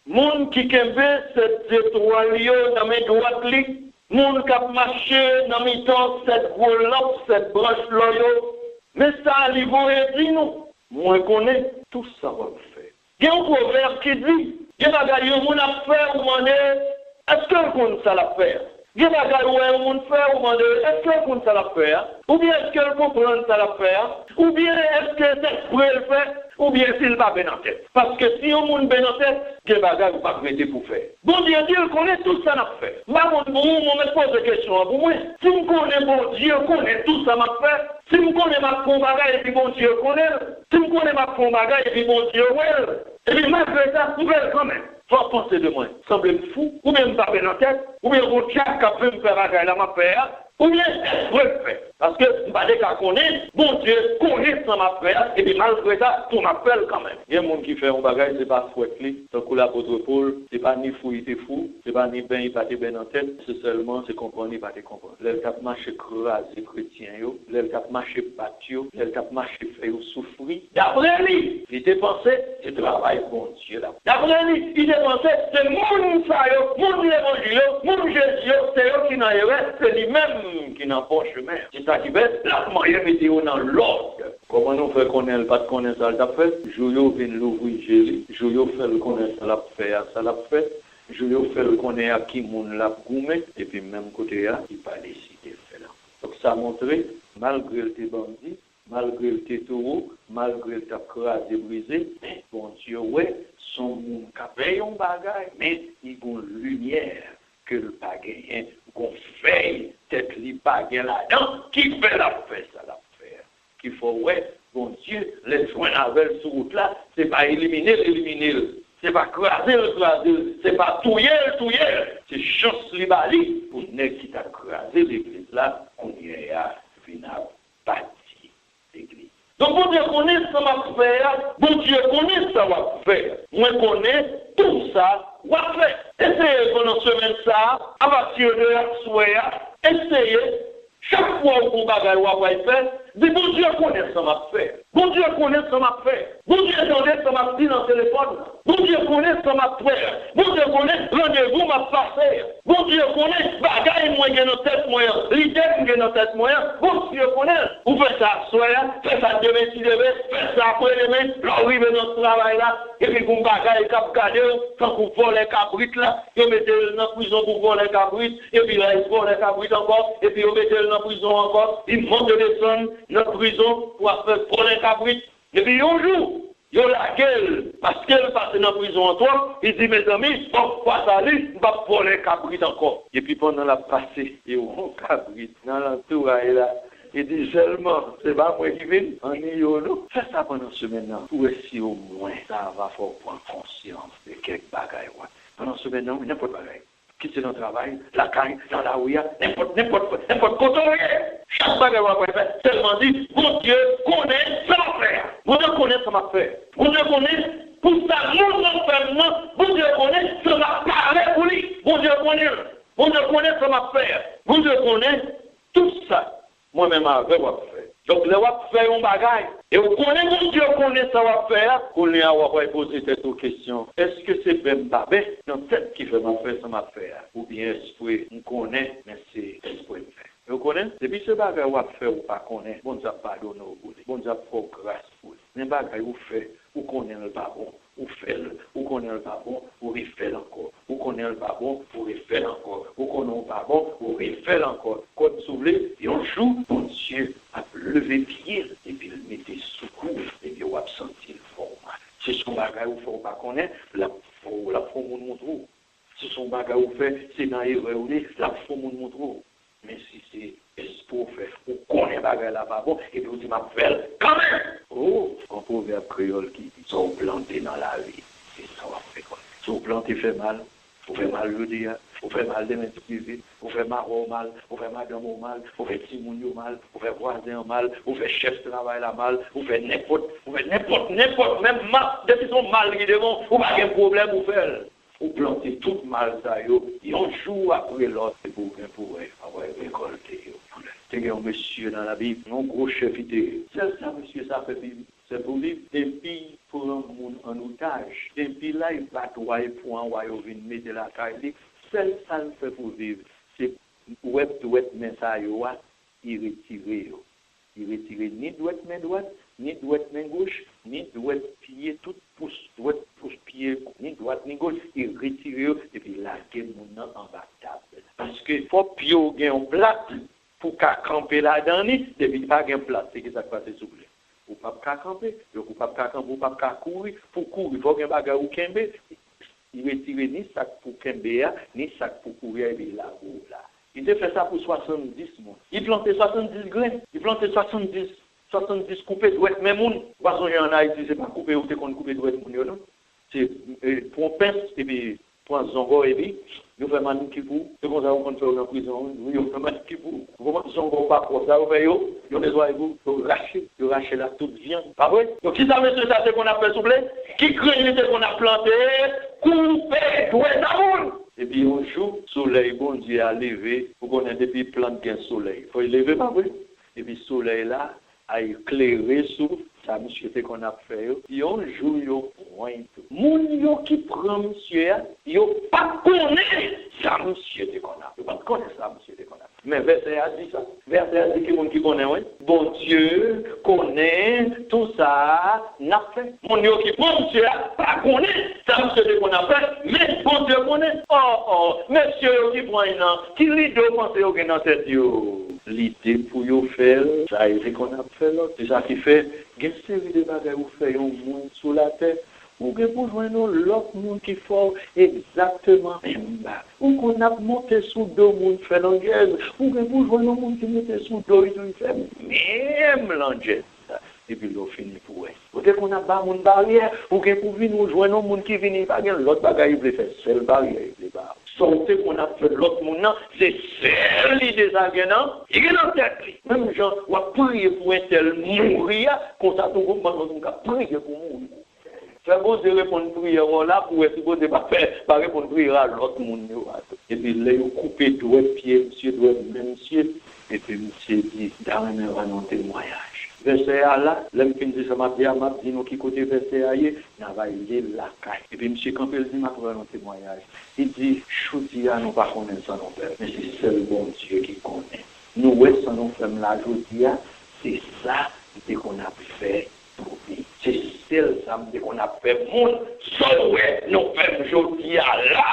Moun qui kembe cette étoile dans mes droites li, moun qui a marché dans mes temps cette gros lampe, cette branche loyo. Mais ça, il faut dire nous. Moi, je connais tout ça va faire. Il y a un proverbe qui dit, il y a des gens qui a fait ou demandé, est-ce que vous connaissez ça la faire? Il y a des gens qui ont fait ou demandé, est-ce que vous connaissez ça la faire? Ou bien est-ce que vous comprenez ça la faire? Ou bien est-ce que c'est pour le faire? Ou bien s'il va bien en tête. Parce que si on monde bien en tête, il y a des bagages vous pas prêter pour faire. Bon Dieu, Dieu connaît tout ça m'a fait. Maman, pour vous, me pose des questions pour moi. Si je connais bon Dieu, connaît tout ça m'a fait. Si je connais ma fond bagaille et puis bon Dieu connaît. Si je connais ma fond bagaille et puis bon Dieu ouais. Et puis malgré ça, vous verrez quand même. Faut penser de moi. Semble fou, ou bien pas bien en tête, ou bien vous qui a pu me faire bagaille là m'a fait. Ou bien je le fais. Parce que je ne sais pas connaître, bon Dieu connaît ça m'a fait, et puis malgré ça, tout m'appelle quand même. Il y a des gens qui font un bagage, ce n'est pas fouette, tant que l'apôtre Paul, ce n'est pas ni fou, il était fou, ce n'est pas ni ben, il pas ben en tête, c'est seulement, c'est comprendre, il pas te comprendre. L'elle cap marché crasé chrétien, l'elle cap marché battu, l'elle cap marché fait souffrir. D'après lui, il était pensé, c'est travail bon Dieu là. D'après lui, il était pensé, c'est mon ça, mon évangile, mon Jésus, c'est eux qui n'en est, c'est lui-même qui n'en pas chemin. C'est ça qui fait, la moyenne météo dans l'ordre. Comment on fait connaître, pas de connaître ça, l'a fait. Jouyot vient l'ouvrir, Jouyot fait le connaître, ça l'a fait. Jouyot fait le connaître à qui moun l'a goumé, et puis même côté là, il pas décidé de faire là. Donc ça a montré, malgré le bandit, malgré le taureau, malgré le crasé brisé, mais bon Dieu, ouais, son moun capé un bagage, mais il y a une lumière que le pas gagné, qu'on fait, tête li pas gagné là-dedans, qui fait la fait ça la faire. Qu'il faut, ouais, bon Dieu, les soins avec sur route là, c'est pas éliminer, c'est pas craser, c'est pas touiller, c'est chance li bali, pour ne qui t'a crasé l'église là, on y a final, bâti l'église. Donc, bon Dieu connaît ça m'a fait, bon Dieu connaît ça m'a fait. Moi, connais tout ça, m'a fait. Essayez pendant semaine ça, à partir de la soirée, essayez, chaque fois que vous avez fait, dites bon Dieu connaît ça m'a fait. Bon Dieu connaît ça m'a fait. Bon Dieu connaît ça m'a dit dans le téléphone. Bon Dieu connaît ça m'a fait. Bon Dieu connaît rendez-vous m'a passé. Bon Dieu connaît bagaille moi dans tête moi, l'idée dans tête moi. Bon Dieu connaît. Vous faites ça soir, faites ça demain si demain, faites ça après demain, l'arrive dans ce travail là, et puis vous bagaille cap garder, quand vous volez cabrites là, vous mettez dans prison pour voler cabrites, et puis là il vole cabrites encore, et puis vous mettez dans prison encore, il monte de descendre dans prison pour faire voler cabrites. Et puis un jour, il y a la gueule, parce qu'elle passe dans la prison en toi, il dit, mes amis, pourquoi ça lui, je vais voler cabrit encore. Et puis pendant la passée, il y a un cabrit dans l'entourage là. Il dit seulement, c'est pas moi qui viens, en Yono. Fais ça pendant ce maintenant, pour essayer au moins, ça va faire prendre conscience de quelques bagailles. Pendant ce maintenant, n'importe quoi. Quitter dans le travail, la caille, dans la ouïa, n'importe quoi. Chaque bagage va faire, seulement dit, mon Dieu connaît ça m'a fait. Mon Dieu connaît ça m'a fait. Mon Dieu connaît, pour ça, mon enfermement, mon Dieu connaît, ça m'a parlé pour lui. Mon Dieu connaît ça m'a fait. Mon Dieu connaît tout ça. Moi-même, avec moi faire. Donc, le wap faire un bagage. Et vous connaissez, mon Dieu connaît ça va faire. On est à poser cette question. Est-ce que c'est même babé dans tête qui fait ma faire ça m'a faire? Ou bien esprit, on connaît, mais c'est esprit faire. Vous connaissez? Depuis ce bagage ou faire ou pas connaître, bon Dieu pardonne au bout. Bon Dieu pour grâce pour. Mais bagage ou fait, ou connaît le pas bon, ou fait le, ou connaît le pas bon, ou refait encore. Ou connaît le pas bon, ou refait encore. Ou connaît le pas bon, ou refait encore. Comme vous voulez, et on joue, bon Dieu a levé pied, et puis il mettait sous couvre, et puis on a senti le format. C'est son bagage ou faut pas connaître, la faut mon montre. C'est son bagage ou fait, c'est dans les réunions, la faut mon montre. Mais si c'est pour faire, on connaît bagage là pas bon, et puis on dit ma belle, quand même. Oh, un proverbe créole qui dit, sont plantés dans la vie, c'est ça va faire quoi. Sont plantés fait mal, vous fait mal le dire, vous fait mal des mains privées, vous fait mal au mal, vous fait madame au mal, vous fait timoun au mal, vous fait voisin au mal, vous fait chef de travail la mal, vous fait n'importe, même mal, depuis son mal qui devant, vous pas de problème, vous faites. Vous plantez tout mal ça, et on joue après l'autre pour avoir récolté. Il y a un monsieur dans la Bible, un gros chef idée. C'est ça, monsieur, ça fait vivre. C'est pour vivre. Et puis, pour un monde en otage. Et puis là, il va toi et pour un royaume mettre la caille. Seul ça le fait pour vivre. C'est web mais ça il retire. Il retire ni droite main droite, ni droite main gauche, ni droite pied, tout pouce droite, pouce pied, ni droite ni gauche, il retire et puis la gueule mon en bas table. Parce que faut pied en plate pour qu'à camper là-dedans, depuis pas gain plate, c'est que ça passe souple. Ou pas qu'à camper, ou pas qu'à camper, ou pas qu'à courir, pour courir, faut gain bagarre ou kembe. Il retire ni sac pour kembe, ni sac pour courir et puis là. Il a fait ça pour 70 mois. Il plantait 70 graines. Il plantait 70 coupés de douette. Même moun, parce qu'on en Haïti, c'est pas coupé ou c'est qu'on coupe de douette moun, non? C'est pour un pince et puis pour un zongo et puis, nous faisons manikipou. C'est comme ça qu'on fait en prison. Nous faisons manikipou. Vous zongo pas pour ça, vous faites vous besoin vous racher la toute viande. Pas vrai? Donc, qui ça, monsieur, ça, c'est qu'on a fait souffler? Qui craignait c'est qu'on a planté? Couper douette à moun! Et puis un jour, le soleil, bon Dieu, a levé, pour qu'on ait depuis plante qu'un soleil. Il faut lever, pas vrai? Et puis le soleil là, a éclairé sur ça, monsieur, c'est qu'on a fait. Et un jour, il y a pointe. Moun qui prend monsieur, il n'y a pas connaît ça, monsieur, c'est qu'on a. Il n'y a pas connaît ça, monsieur, c'est qu'on a. Mais verset a dit ça. Verset a dit que moun qui connaît, oui. Bon Dieu connaît tout ça, n'a fait. Moun qui prend monsieur, pas connaît ça, monsieur, c'est qu'on a fait. Mais bon Dieu connaît. Oh, monsieur qui prend un an, qui lit de penser au dans cette yo. L'idée pour vous faire, ça c'est qu'on a fait là. C'est ça qui fait, il y a une série de bagages où fait un monde sous la terre. Ou que pour joindre l'autre monde qui fait exactement même bas. Ou qu'on a monté sous deux monde fait l'anglaise. Ou que pour joindre le monde qui monte sous deux, il fait même l'anglaise. Et puis l'on finit pour eux. Ou que qu'on a bas mon barrière. Ou que pour venir nous joindre le monde qui vient pas bien l'autre bagage il peut faire seul barrière il peut pas. Sortez qu'on a fait l'autre monde, c'est celle l'idée ça gagnant. Il est dans tête. Même gens, on va prier pour un tel mourir, comme ça tout le monde va prier pour mourir. C'est bon de répondre prière là pour être bon de pas faire pas répondre prière à l'autre monde. Et puis là il coupé deux pieds, monsieur doit même monsieur et puis monsieur dit dernier va non témoignage. Verset à là, l'homme qui dit ça m'a dit nous qui côté verset à y n'a va y la caille. Et puis monsieur quand il dit m'a pour un témoignage. Il dit choudia nous pas connaître ça non père, mais c'est seul bon Dieu qui connaît. Nous ouais ça nous fait la choudia, c'est ça qu'on a fait pour lui. C'est celle ça qu'on a fait monde seul ouais nous fait choudia là.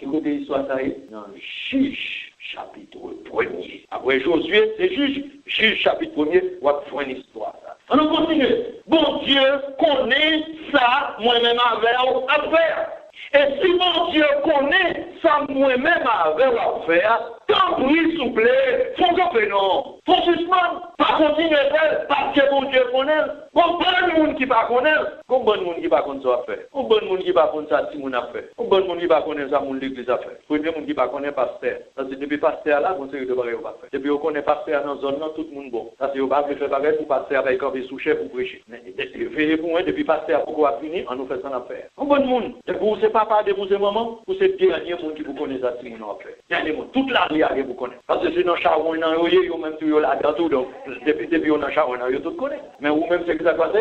Écoutez l'histoire ça dans Juge chapitre 1er. Après Josué, c'est Juge chapitre 1er, on va faire une histoire. On continue. Bon Dieu connaît ça, moi-même avec affaire. Et si mon Dieu connaît ça, moi-même avec affaire, tant pis, s'il vous plaît, faut que non. Faut suspendre, pas continuer à faire, parce que mon Dieu connaît. Bon monde qui pas connaît, bon monde qui pas connaît ça faire. Bon monde qui pas connaît ça si mon a fait. Bon monde qui pas connaît ça mon l'église a fait. Premier monde qui pas connaît pasteur. Parce que depuis pasteur là, on sait de bagaille pas faire. Depuis on connaît pasteur dans zone là, tout le monde bon. Ça c'est on pas faire bagaille pour pasteur avec camper sous chef pour prêcher. Mais pour moi depuis pasteur pourquoi finir on nous fait ça affaire. Bon monde, pour c'est papa de vous maman, pour c'est dernier monde qui vous connaît ça si mon a fait. Dernier monde toute la vie vous connaît. Parce que sinon charbon dans yo même tout là dans donc depuis on a charbon yo tout connaît. Mais vous même c'est que ça passe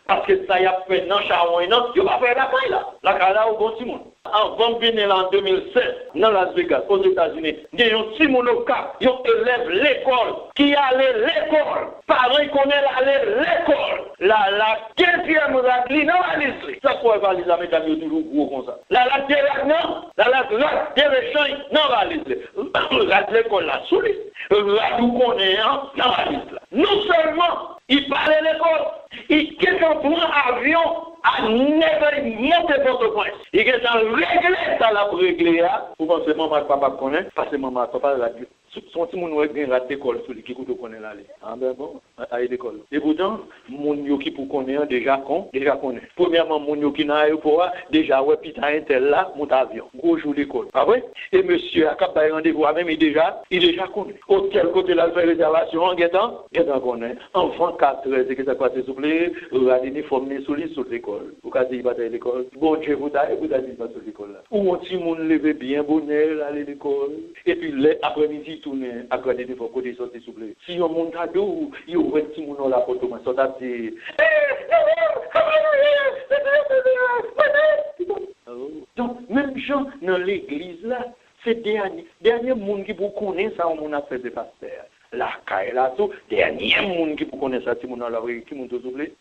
parce que ça y a fait dans charbon non, yo pas faire la caille là. La caille là au bon Simon. Avant de venir en 2007 dans Las Vegas aux États-Unis, il y a un petit monocat, il élève l'école, qui allait l'école, parents connaissent aller l'école. La 15e raclie, non, valise. Ça pourrait valise la méthode toujours gros comme ça. La non, la non, valise. La l'école là, sous lui. La nous connaissons, non, valise là. Non seulement, il parlait l'école, il quelqu'un prend avion à never monter Port-au-Prince. Il est dans régler ça la pour régler. Vous pensez maman et papa connaît, parce que maman et papa la son petit moun qui rate l'école sur qui coûte connaît là. Ah ben bon, à l'école. Et pourtant, moun yo qui pour connaît déjà connaît. Premièrement moun yo qui dans aéroport déjà ouais pita intel là monte avion. Gros jour l'école. Ah ouais? Et monsieur a cap rendez-vous même il déjà connaît. Hôtel côté la faire réservation en guettant connaît. Enfant 4 heures c'est que ça passe s'il vous plaît, l'uniforme sur l'école. Vous qu'a dit il va à l'école. Bon Dieu vous dit pas sur l'école là. Ou un petit moun lever bien bonheur aller à l'école. Et puis l'après-midi tourner à regarder des fois côté sortir s'il vous plaît. Si on monte à dos, il y a un petit moun la photo mais ça dit Donc, même gens dans l'église là, c'est dernier monde qui vous connaît ça, on a fait des pasteurs. La caille là, tout, dernier monde qui vous connaît ça, si vous avez la vraie, qui vous oublié.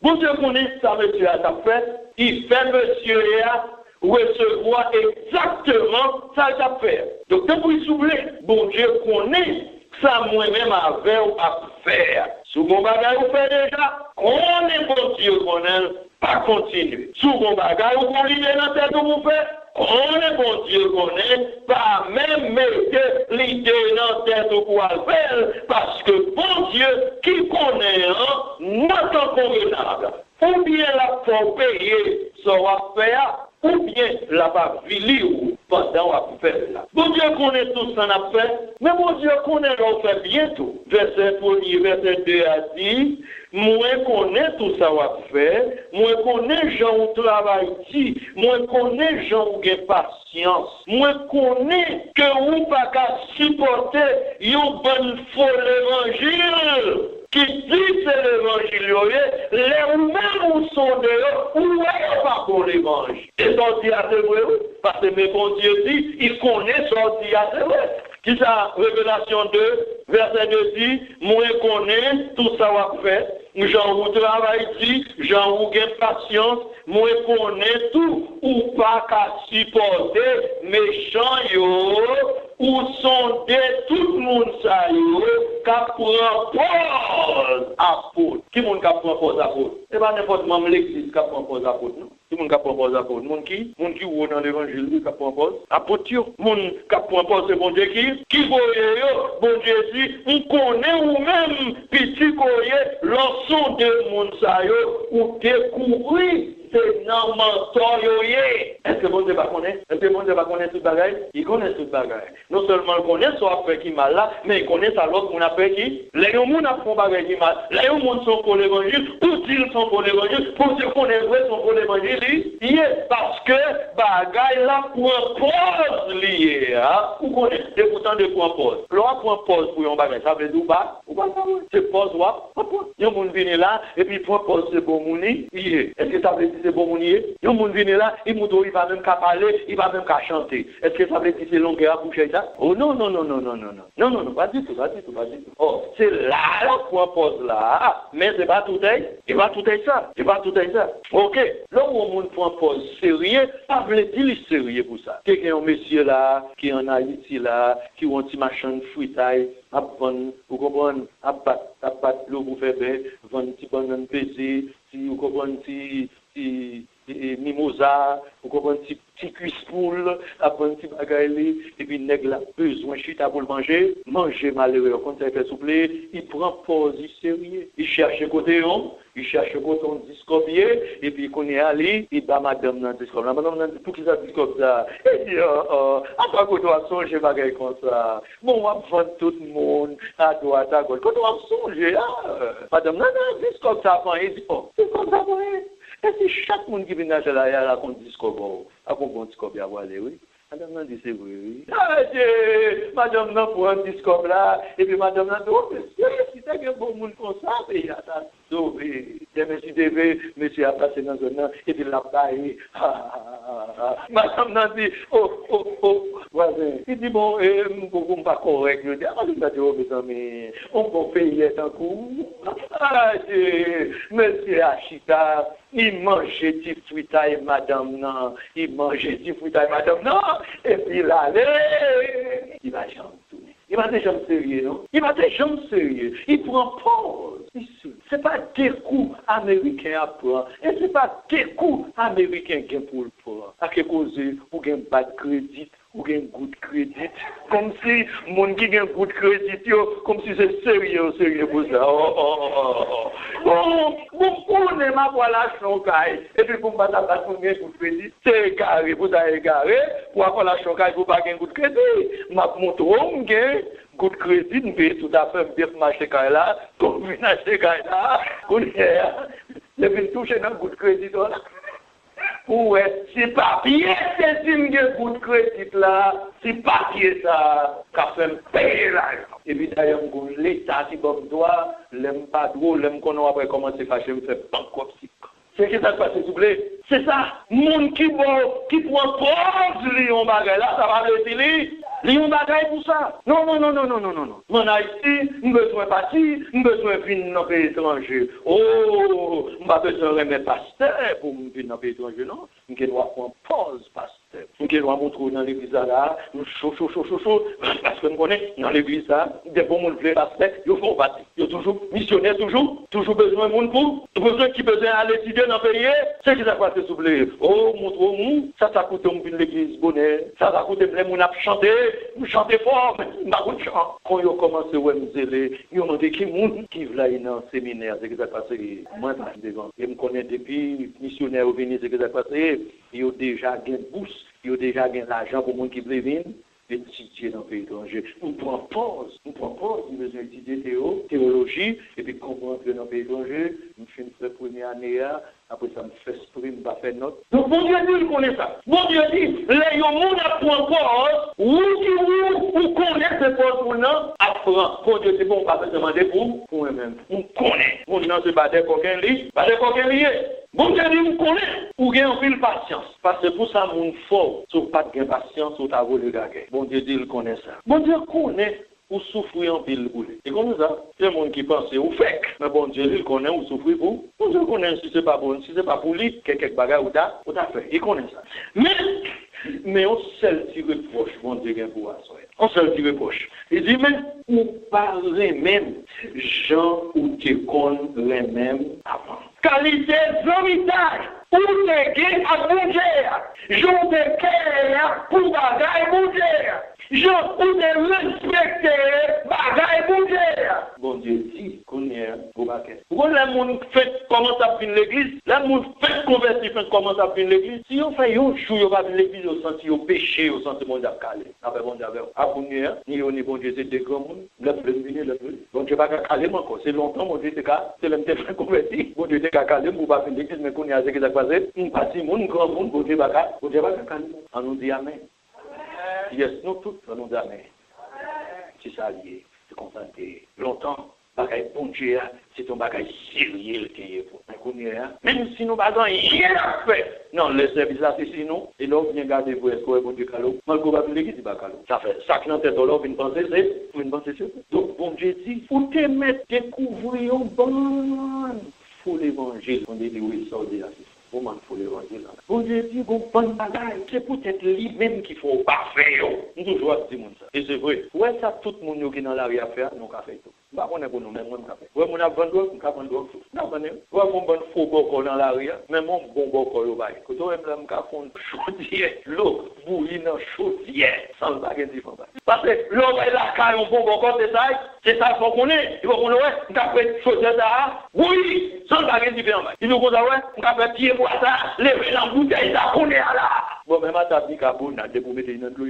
Bon Dieu connaît ça, monsieur, à ta fête, il fait monsieur là, recevoir exactement ça qu'il a fait. Donc, depuis souffler, bon Dieu connaît ça moi-même avec à faire. Sous mon bagage, vous faites déjà, on est bon Dieu connaît, pas continuer. Sous mon bagage, vous connaissez dans tête vous faites, on est bon Dieu connaît, pas même mettre l'idée dans tête pour le faire, parce que bon Dieu qui connaît, n'entend convenable. Ou bien la faut payer, ça va faire, ou bien la va vili ou pendant la faire là. Bon Dieu connaît tout ça n'a fait, mais bon Dieu connaît l'on fait bientôt. Verset 1er, verset 2 a dit, moi connais tout ça va faire, moi connais gens où travail dit, moi connais gens où gain patience, moi connais que ou pas qu'à supporter une bonne folle évangile. Qui dit c'est l'évangile, les mêmes où sont dehors, où est pas pour l'évangile. Et sorti à ce vrai, parce que mes bon Dieu dit, il connaît sorti à ce vrai. Qui ça, Révélation 2, verset 2 dit, moi connais tout ça va faire, j'en vous travaille dit, j'en vous gain patience, moi connais tout, ou pas qu'à supporter, méchant yo, où sont des tout le monde ça yo, qu'à prendre pause apôtre. Qui monde qu'à prendre pause apôtre? C'est pas n'importe comment l'église qu'à prendre pause apôtre, non? Qui monde qu'à prendre pause apôtre? Monde qui ou dans l'évangile qui prend pause? Apôtre, monde qu'à prendre pause c'est bon Dieu qui voyait yo, bon Dieu dit, on connaît ou même petit koye, l'ensemble de monde ça yo, ou découvrir c'est non mentor yo yé. Est-ce que bon Dieu va connaître? Est-ce que bon Dieu va connaître tout bagaille? Il connaît tout bagaille. Non seulement il connaît soit après qui mal là, mais il connaît ça l'autre qu'on après qui. Les gens a font bagaille qui mal. Les gens sont pour l'évangile, ou ils sont pour l'évangile, pour ceux qu'on est vrai sont pour l'évangile. Parce que bagaille là pour pause lié, hein? Vous connaissez des pourtant de point pause. L'on prend pause pour un bagaille, ça veut dire ou pas ça? C'est pause ou pas? Il y a un monde vient là et puis point pause c'est bon mouni. Est-ce que ça veut dire c'est bon mounier? Il y a un monde vient là, il va même qu'à parler, il va même qu'à chanter. Est-ce que ça veut dire c'est longueur à coucher ça? Oh non, pas du tout. Oh, c'est là point pause là, mais c'est pas tout ça. Ok, là où on prend pause sérieux, ça veut dire sérieux pour ça. Quelqu'un un monsieur là, qui en Haïti là, qui ont un petit machin de fruitaille, à vendre, vous comprenez, à battre l'eau pour faire bien, vendre un petit banane pesé, si vous comprenez, si mimosa, vous comprenez, petit cuisse poule, à prendre un petit bagaille, et puis nègre là, besoin chita pour le manger malheureux, quand ça fait souffler, il prend pause, il sérieux, il cherche côté on, il cherche côté on discopier, et puis qu'on est allé, il bat madame dans le discope. Madame dans pour qui ça discope ça? Et dit, après qu'on doit songer bagaille comme ça, bon, on va vendre tout le monde, à droite, à gauche, quand on va songer, madame, non, discope ça, il dit, c'est comme ça, et si chaque monde qui vient dans la là, qu'on discope, à qu'on discope, il y a oui. Madame n'a dit c'est oui. Madame n'a pour un discours là, et puis madame n'a dit, oh, si t'as un bon monde comme ça, et attends, monsieur a passé dans un an, et puis la baille, madame n'a dit, voisin, il dit, bon, on ne pas correct, je dis, madame n'a dit, oh, mes amis, on peut payer un coup. Monsieur Achita, il mangeait du fruitaille, madame, non, et puis là, il va jamais tourner. Il va déjà sérieux, non? Il prend pause. Ce n'est pas des coups américains à prendre. Et ce n'est pas des coups américains qui pour le prendre. À quelque chose, ou gain pas de crédit, ou gain goût de crédit. Comme si, mon qui gain goût de crédit, comme si c'est sérieux pour ça. On est ma voilà choncaille. Et puis, pour ne pas avoir goût de crédit, c'est égaré. Vous avez égaré. Pour avoir la choncaille, vous n'avez pas goût de crédit. Ma montre, on gagne. Goût de crédit, nous payons tout à fait bien marché là, comme vous achetez là, on est touché dans le goût de crédit là. Ouais, c'est papier, c'est une goût de crédit là, c'est papier ça, qu'a fait payer là. Et puis d'ailleurs, l'État, si bon doigt, l'aime pas drôle, l'aime qu'on a après commencé à fâcher, me fait banque. C'est ce qui s'est passé, s'il vous plaît. C'est ça. Moun qui prend pause, Lyon Bagay, là, ça va le Lyon Bagay pour ça. Non. Mon Haïti, nous besoin de partir, nous besoin de venir dans le pays étranger. Oh, nous pas besoin de remettre pasteur pour venir dans le pays étranger, non. Nous devons prendre pause, pasteur. Nous devons montrer dans l'église là, nous chaud, parce que nous connaissons dans l'église là, des bons monde plaît pasteur, ils font partie. Ils sont toujours missionnaires, toujours besoin de monde pour, besoin qui besoin aller étudier dans le pays. C'est qui ça passe s'il vous plaît. Oh, montre-nous, ça coûte une l'église bonheur, ça coûte les gens à chanter, nous chanter fort, mais pas de chant. Quand ils ont commencé à me zéler, ils ont demandé qui monde qui veut dans le séminaire, c'est qui ça passe. Moi, devant. Et me connais depuis missionnaire au Vénice, c'est qui ça passe. Ils ont déjà gagné bourse, ils ont déjà gagné l'argent pour les gens qui veulent venir. Étudier dans le pays étranger. Nous prenons pause, nous besoin d'étudier théologie, et puis comprendre que dans le pays étranger, nous faisons une première année, après ça me fait esprit, je vais faire note. Donc, bon Dieu dit, il connaît ça. Bon Dieu dit, les gens apprennent pause, ou connaît ce pause ou non, apprend. Bon Dieu dit, bon, on va pas demander pour eux-mêmes. On connaît. Mon nom, c'est pas des coquins liés. Bon Dieu dit, on connaît. Ou gagne un peu de patience. Parce que pour ça, mon fort, si pas de patience, ou t'as voulu gagner. Bon Dieu dit, il connaît ça. Bon Dieu connaît. Ou souffrir en pile boulé. Et comme ça, c'est le monde qui pense ou fait. Mais bon Dieu, il connaît ou souffrir pour. Bon Dieu connaît si c'est pas bon, si c'est pas pour lui, quelques bagages ou t'as fait. Il connaît ça. Mais on seul petit reproche, bon Dieu, pour asseoir. On seul petit reproche. Il dit, mais ou parler même, gens ou te connaissent les mêmes avant. Qualité d'héritage. Ou te gagne à bouger. J'en te kère pour bagaille bouger. Je ou de respecter bagaille bouger. Bon Dieu dit qu'on est au baquet. Pourquoi les gens fait comment ça finit l'église? Les gens fait convertir comment ça finit l'église? Si on fait un jour, on va venir l'église au senti au péché, au senti mon diable calé. Après bon diable, à venir, ni bon Dieu c'est des grands monde, le plus venir le plus. Bon Dieu pas calé encore. C'est longtemps mon Dieu c'est cas, c'est le fait convertir. Bon Dieu c'est calé pour pas venir l'église mais qu'on y a ce qui s'est passé. Un petit monde, grand monde, bon Dieu pas calé. On nous dit amen. Yes, nous tous, on nous dit amen. C'est ça lié, c'est contenté. Longtemps, bagaille bon Dieu, c'est un bagaille sérieux qui est pour même si nous n'avons rien à faire. Non, le service là, c'est sinon, et là, on vient garder pour est-ce qu'on est bon Dieu calot. Malgré que vous l'église, pas calot. Ça fait ça qui dans tête, là, une pensée, c'est une pensée sûre. Donc, bon Dieu dit, faut te mettre, découvrir un bon, faut l'évangile, on dit, oui, ça, on dit là, comment il faut l'évangile. Bon Dieu dit, bon bagaille, c'est peut-être lui-même qu'il faut pas faire. Nous toujours disons ça. Et c'est vrai. Ouais, ça, tout le monde qui est dans la rue à faire, nous avons fait tout. Bah, on est pour nous-mêmes, on a fait. Ouais, on a vendu, on a vendu. Non, on est. Ouais, mon bon faux bocor dans la rue, mais mon bon bocor au bail. Quand on aime là, on a fait chaudière, l'eau, bouillie dans chaudière, sans le baguette différent. Parce que l'eau est là, quand on bon bocor, c'est ça, il faut qu'on ait. Il faut qu'on ait, on a fait chaudière là, oui, sans le baguette différent. Il nous dit, ouais, on a fait pied pour ça, lever la bouteille, ça, on est là. Bon, même à ta vie, on a découvert une endroit,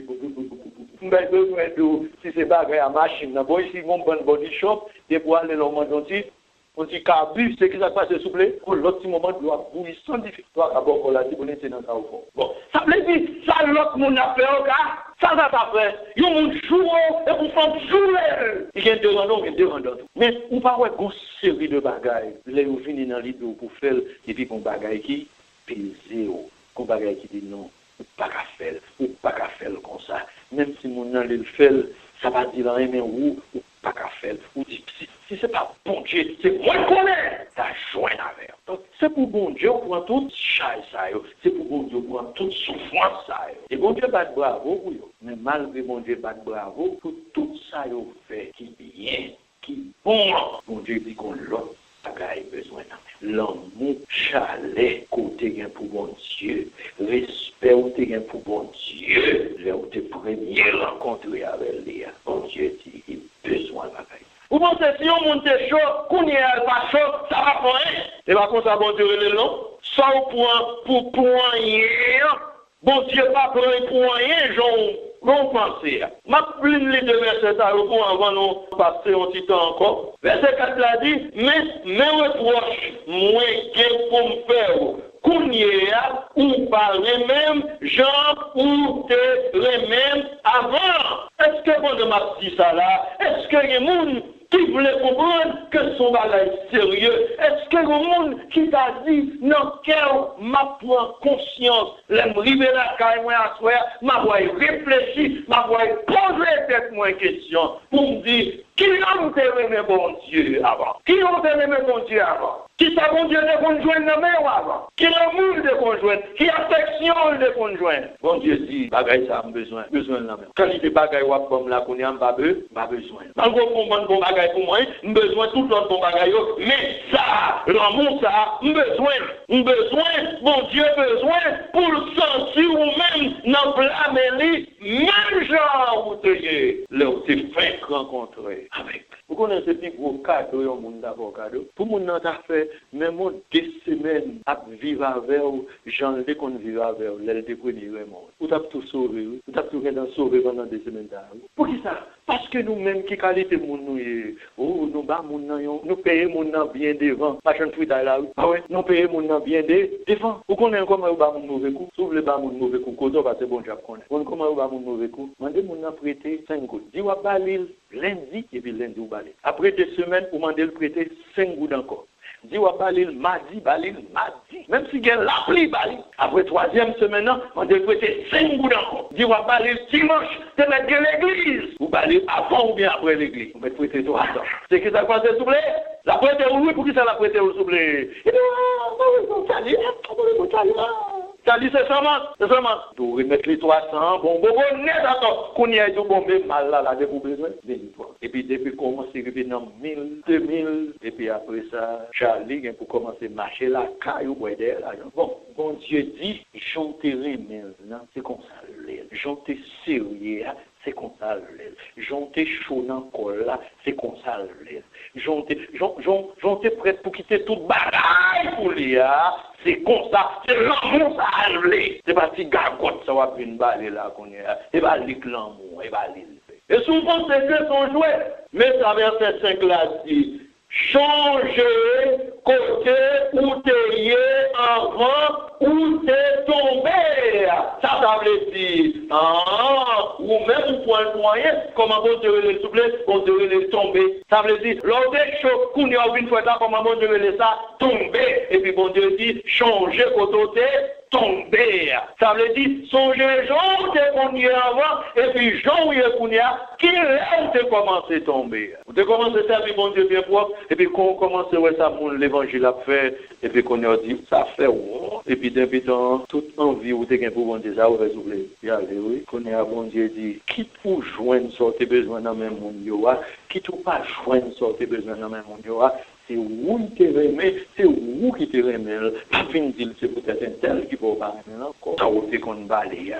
mais besoin de, si c'est bagarre à machine, bon, ici, mon bon body shop, des pour aller dans le monde entier, on dit qu'à bu, c'est que ça passe, s'il vous plaît, pour l'autre moment, doit bouillir sans difficulté. D'abord, on l'a dit, on est dans ça au fond. Bon, ça veut dire, ça, l'autre, mon affaire, au cas, ça t'a fait. Il y a un jour, et vous faites jouer. Il y a deux rendons. Mais, on parle d'une série de bagailles. Là, vous venez dans l'idée pour faire, et puis, qu'on bagaille qui, puis zéro. Qu'on bagaille qui dit non. Pas qu'à faire comme ça. Même si mon nom le fait, ça va dire rien, mais ou pas qu'à faire. Ou dit, si c'est pas bon Dieu, c'est moi qui connais. Ça joint avec. Donc, c'est pour bon Dieu, on prend toute chaise, c'est pour bon Dieu, on prend toute souffrance. Et bon Dieu bat bravo, oui. Mais malgré bon Dieu bat bravo, pour tout ça, il fait qui bien, qui bon. Bon Dieu dit qu'on l'a. Bagaille besoin l'amour, chalet, côté gain pour bon Dieu, respect ou gain pour bon Dieu, là où t'es premier rencontré avec lui, bon Dieu dit, il besoin de bagaille. Vous pensez si on monte chaud, qu'on y a pas chaud, ça va pas rien. Et par contre, ça va durer le long, ça au point pour rien. Bon Dieu pas pour rien, genre. Bon pensez. Ma pline les deux versets avant nous passer un petit temps encore. Verset 4 l'a dit, mais reproche, moi qui pour me faire, qu'on y a, ou par les mêmes gens, ou te les mêmes avant. Est-ce que bon de m'a dit ça là? Est-ce que les gens qui voulaient comprendre que son bagage sérieux? Est-ce que les monde qui t'a dit, non, cœur, m'a prend conscience, l'aimerie la caille, moi, à soi, m'a voyé réfléchir, m'a voyé poser cette moi question, pour me dire, qui a aimé bon Dieu avant? Qui a aimé bon Dieu avant? Qui ça bon Dieu de conjoint dans avant? Qui l'amour de conjoint? Qui affection de conjoint? Bon Dieu dit, bagaille ça a besoin de la main. Qualité bagaille ou comme la connaît pas besoin. En gros comprendre bon bagaille pour moi, besoin tout l'autre bon bagaille, mais ça, l'amour ça, besoin, bon Dieu besoin pour le sentir ou même dans blâmer même genre où tu là où tu fait rencontrer avec. Vous connaissez plus gros cadeau, un monde d'abord cadeau. Pour mon n'a fait même 2 semaines à vivre avec ou j'en ai qu'on vivre avec l'aile de premier vraiment. Vous avez tout sauvé, vous avez tout sauvé pendant 2 semaines d'avant. Pour qui ça? Parce que nous-mêmes qui qualité mon nous bas mon nous payons mon bien devant. Pas chant tout là. Ah ouais, nous payons mon bien devant. Vous connaissez comment vous bas mon mauvais coup? S'ouvre le bas mon mauvais coup cause parce que bon Jacques connaît. Vous comment vous bas mon mauvais coup? Mandez mon prêter 5 gouttes. Dis wa balil lundi et puis lundi ou balil. Après 2 semaines, vous mandez le prêter 5 gouttes encore. Dis wa balil mardi. Même si il y a la pluie balil. Après 3e semaine, vous mandez le prêter 5 gouttes encore. Dis wa balil dimanche, c'est mettre l'église. Vous balil avant ou bien après l'église. Vous mettez prêter 3 ans. C'est que ça passe s'il vous plaît? La prêter oui, pour qui ça la prêter s'il vous plaît? Ça dit c'est seulement. Vous remettez les 300, bon, net d'accord. Qu'on y a du bon, mal là, vous besoin de toi. Et puis depuis commencer à arriver dans 1000, 2000, et puis après ça, Charlie, pour commencer à marcher la caille ou boire là. Bon Dieu dit, j'en te maintenant, c'est comme ça, j'en te sérieux, c'est comme ça, j'en te chaud encore là, c'est comme ça, j'en te prêt pour quitter toute bagaille pour lui, c'est comme ça, c'est l'amour ça a levé. C'est pas si gargote ça va prendre une balle là qu'on est, c'est pas l'amour, et pas l'île. Et souvent c'est que son jouet, mais ça verset 5 là dit, changer côté où t'es avant, où t'es tombé. Ça veut dire, ou même pour un moyen, comment bon Dieu les souffler, bon Dieu les tomber. Ça veut dire, lors des choses qu'on y a une fois là, comment bon Dieu les ça tomber. Et puis bon Dieu dit, changer côté tomber. Ça veut dire, songer genre qu'on y a avant, et puis genre qu'on y a, qui là où t'es commencé à tomber. Vous t'es commencé à servir bon Dieu bien propre, et puis qu'on commence à voir ça pour l'évangile à faire, et puis qu'on a dit, ça fait, et puis depuis temps, toute envie où t'es gain pour bon Dieu, ça vous résoudre. Et allez, oui, qu'on a bon Dieu dit, qui pour joindre sortir besoin dans le même monde, qui tout pas joindre sortir besoin dans le même monde, c'est où qui te remet, c'est où qui te remet. Pas fin dire, c'est peut-être un tel qui peut pas remettre encore. Ça veut dire qu'on balaye,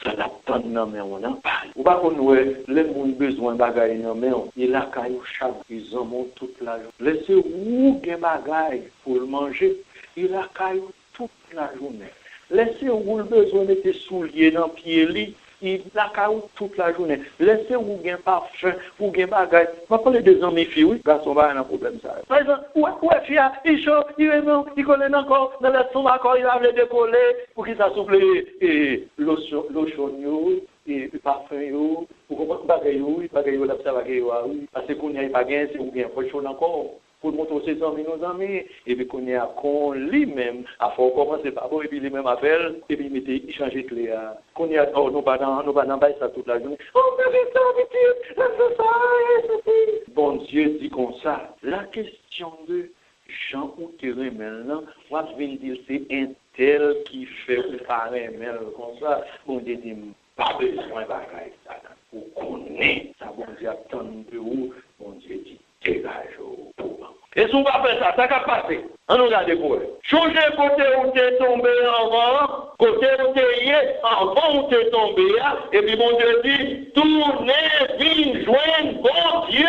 ça l'attend dans le même monde, ou pas qu'on voit, les gens ont besoin de bagaille dans le même monde, il a caillou chaque, ils en montent toute la journée. Laissez où il y a bagaille pour le manger, il a caillou toute la journée. Laissez où le besoin de te souliers dans le pied, il a caillou toute la journée. Laissez où il y a parfum, où il y a bagaille. Je vais parler des hommes et filles, oui, garçon, va un problème ça. Par exemple, ouais, fille, il chaud, il est non, il connaît encore, dans la son encore, il a le décoller, pour qu'il s'assouple l'eau chaude, et parfum, pour comment bagaille, là, ça va oui, parce qu'on n'y a pas gain, c'est ou bien pas chaud encore. Pour montrer ses amis, nos amis, et puis qu'on est à con lui-même, à faire commencer par bon, et puis lui-même appelle, et puis il change de clé. Qu'on est à, nous pas dans ça toute la journée. Oh, mais ça, bon Dieu dit comme ça. La question de Jean ou Thérèse maintenant, moi je viens dire c'est un tel qui fait ou pareil, comme ça, on dit pas besoin de bagaille. Pour connaître ça, bon Dieu attend de où, bon Dieu dit. Et si on va faire ça, ça va passer. On regarde pour eux. Changer côté où tu es tombé avant, côté où tu es avant où tu es tombé, et puis mon Dieu dit, tournez, viens joindre bon Dieu.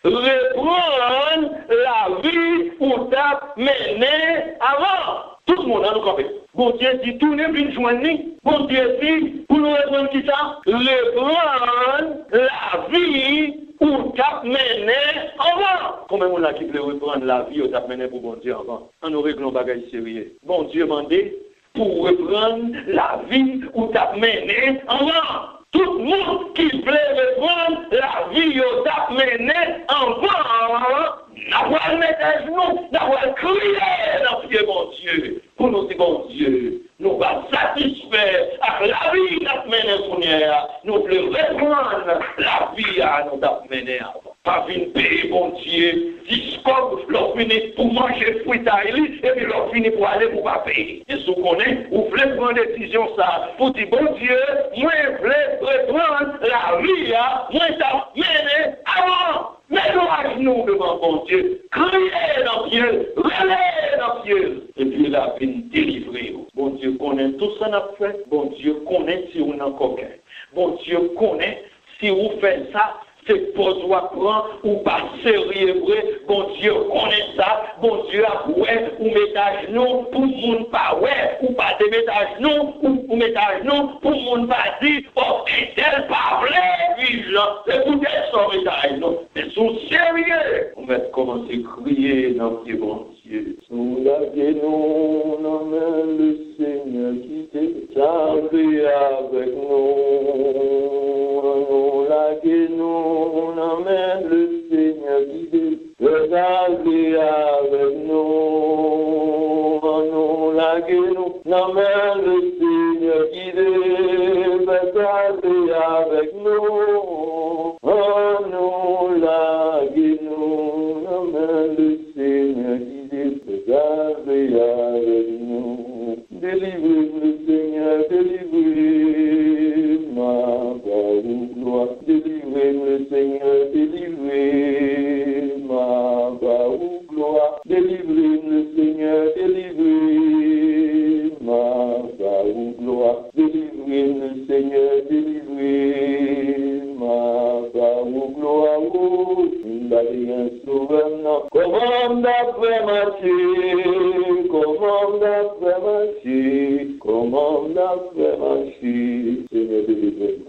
Reprendre la vie où tu as mené avant. Tout le monde a nous compris. Bon Dieu dit, tournez, viens joindre. Bon Dieu dit, pour nous répondre qui ça? Reprendre la vie ou t'as mené avant. Combien de gens qui veulent reprendre la vie ou t'as mené pour bon Dieu avant? On nous réglons bagaille sérieux. Bon Dieu mandé pour reprendre la vie ou t'as mené avant. Tout le monde qui veut reprendre la vie ou t'as mené avant, Nous allons mettre à genoux, nous allons crier dans le pied, mon Dieu, pour nous dire, bon Dieu, nous allons satisfaire à la vie à mener, nous voulons reprendre la vie à nous mener. Pas une paix, bon Dieu, discours, leur finit pour manger fruit à lui, et puis leur finit pour aller pour pas payer. Et si vous connaissez, vous voulez prendre une décision, ça, pour dire, bon Dieu, moi, je voulais reprendre la vie, moi, ça mener avant. Mettons à genoux devant bon Dieu, criez dans le ciel, relève dans le ciel, et puis la vie délivrer. Bon Dieu connaît tout ça n'a fait, bon Dieu connaît si on a coquin. Bon Dieu connaît si vous faites ça, c'est pour toi prendre ou pas sérieux vrai, bon Dieu connaît ça, bon Dieu a ouais, ou mettre à genoux, pour moun pas ouais, ou pas de mettre à genoux, ou mettre à genoux, pour moun pas dire, oh, et tel pas vrai, vigilant, c'est tout être sans mettre à genoux, mais sont sérieux. On va commencer à crier dans le bon Dieu. Soulagez-nous, non mais le Seigneur qui t'est chargé avec nous. Soulagez-nous, non mais le Seigneur qui t'est chargé avec nous. Soulagez-nous, non mais le Seigneur qui t'est chargé avec nous. Soulagez-nous, non mais le Seigneur qui t'est avec nous. Délivrez-nous, Seigneur, délivrez ma gloire. Délivrez-nous, Seigneur, délivrez ma gloire. Délivrez-nous, Seigneur, délivrez ma gloire. Délivrez-nous, Seigneur, délivrez ma gloire. Un sauveur, comment d'après marcher, comment d'après marcher, comment d'après marcher, Seigneur, délivrez-nous.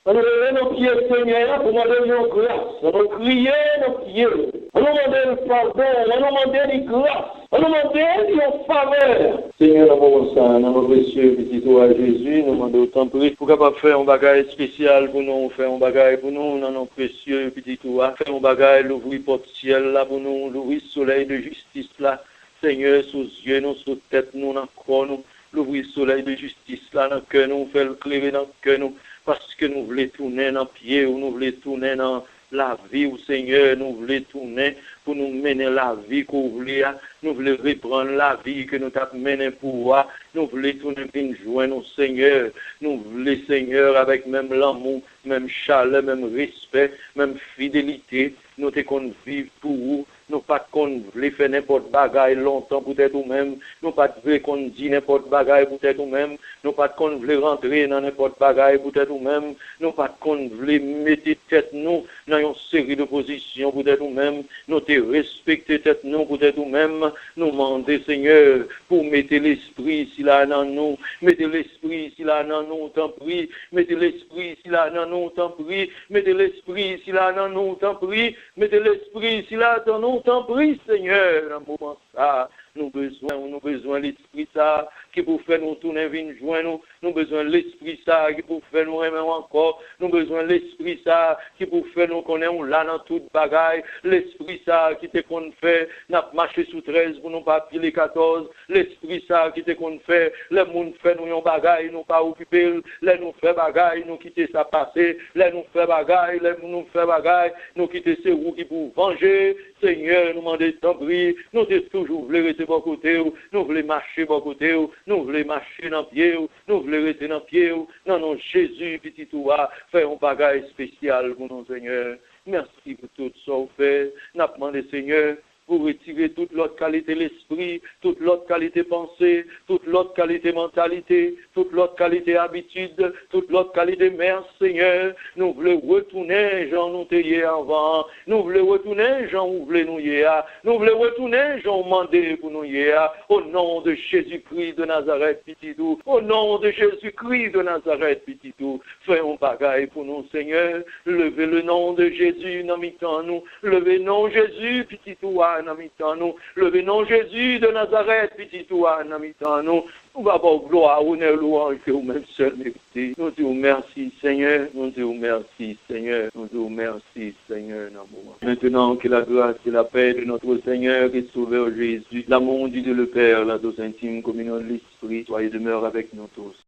On lève nos pieds, Seigneur, pour demander nos grâces, on va crier nos pieds, on va demander le pardon, on va demander les grâces, on va demander les faveurs. Seigneur, nous ça, dans notre précieux petit toi Jésus, nous demandons autant prix pour capable faire un bagage spécial pour nous, faire un bagage pour nous, dans nos précieux petit toi, faire un bagage, l'ouvrir porte ciel là pour nous, l'ouvrir soleil de justice là, Seigneur, sous yeux, nous, sous tête, nous, dans le corps, nous, l'ouvrir soleil de justice là, dans le cœur, nous, faire le clairer dans le cœur, nous, parce que nous voulons tourner dans le pied, ou nous voulons tourner dans la vie, ou Seigneur, nous voulons tourner pour nous mener la vie qu'on voulait, nous voulons reprendre la vie que nous t'avons menée pour voir, nous voulons tourner pour joindre Seigneur, nous voulons Seigneur avec même l'amour, même chaleur, même respect, même fidélité, nous te qu'on vive pour vous, nous pas qu'on voulait faire n'importe bagaille longtemps peut-être ou même, nous pas qu'on dit n'importe bagaille peut-être ou même, nous pas qu'on voulait rentrer dans n'importe bagaille peut-être ou même, nous pas qu'on voulait mettre tête nous dans une série de positions peut-être ou même, nous te respecter tête nous peut-être ou même, nous demander Seigneur pour mettre l'esprit ici là dans nous, mettez l'esprit ici là dans nous, tant prie, mettez l'esprit ici là dans nous, tant prie, mettez l'esprit ici là dans nous, tant prie, mettez l'esprit ici là dans nous, tant prie Seigneur, dans ce moment ça, nous besoin de l'esprit ça, qui pour faire nous tourner vers joindre nous besoin de l'esprit ça, qui pour faire nous aimer encore, nous besoin de l'esprit ça, qui pour faire nous connaître là dans toute bagaille, l'esprit ça, qui te qu'on fait, n'a marché sous 13 pour nous pas piler 14, l'esprit ça, qui te qu'on fait, le monde fait nous yon bagaille, nous pas occuper, les nous fait bagaille, nous quitter ça passer, les nous fait bagaille, les nous fait bagaille, nous quitter ces roues qui pour venger, Seigneur, nous demander tant prie, nous toujours voulu rester bon côté, nous voulons marcher bon côté, nous voulons marcher dans pied, nous voulons rester dans pied, non, non, Jésus, petit toi, fais un bagage spécial pour nous, Seigneur. Merci pour tout ça, vous faites. Nous demandons, Seigneur, pour retirer toute l'autre qualité l'esprit, toute l'autre qualité pensée, toute l'autre qualité mentalité, toute l'autre qualité habitude, toute l'autre qualité mère, Seigneur. Nous voulons retourner, Jean, nous t'ayez avant. Nous voulons retourner, Jean, nous voulons nous y nous voulons retourner, Jean, mandé pour nous y au nom de Jésus-Christ de Nazareth, Pitidou. Au nom de Jésus-Christ de Nazareth, Pitidou. Fais un bagaille pour nous, Seigneur. Levez le nom de Jésus, dans mi-temps, nous. Levez le nom de Jésus, Pitidou, toi, dans mi-temps nous. Levez non Jésus de Nazareth, petit toi, dans mi-temps nous. Nous va avoir gloire, honneur, louange, que vous-même seul méritez. Nous disons merci, Seigneur. Nous disons merci, Seigneur. Nous disons merci, Seigneur, d'amour. Maintenant, que la grâce et la paix de notre Seigneur et Sauveur Jésus, l'amour du Dieu le Père, la dose intime, communion de l'Esprit, soyez demeure avec nous tous.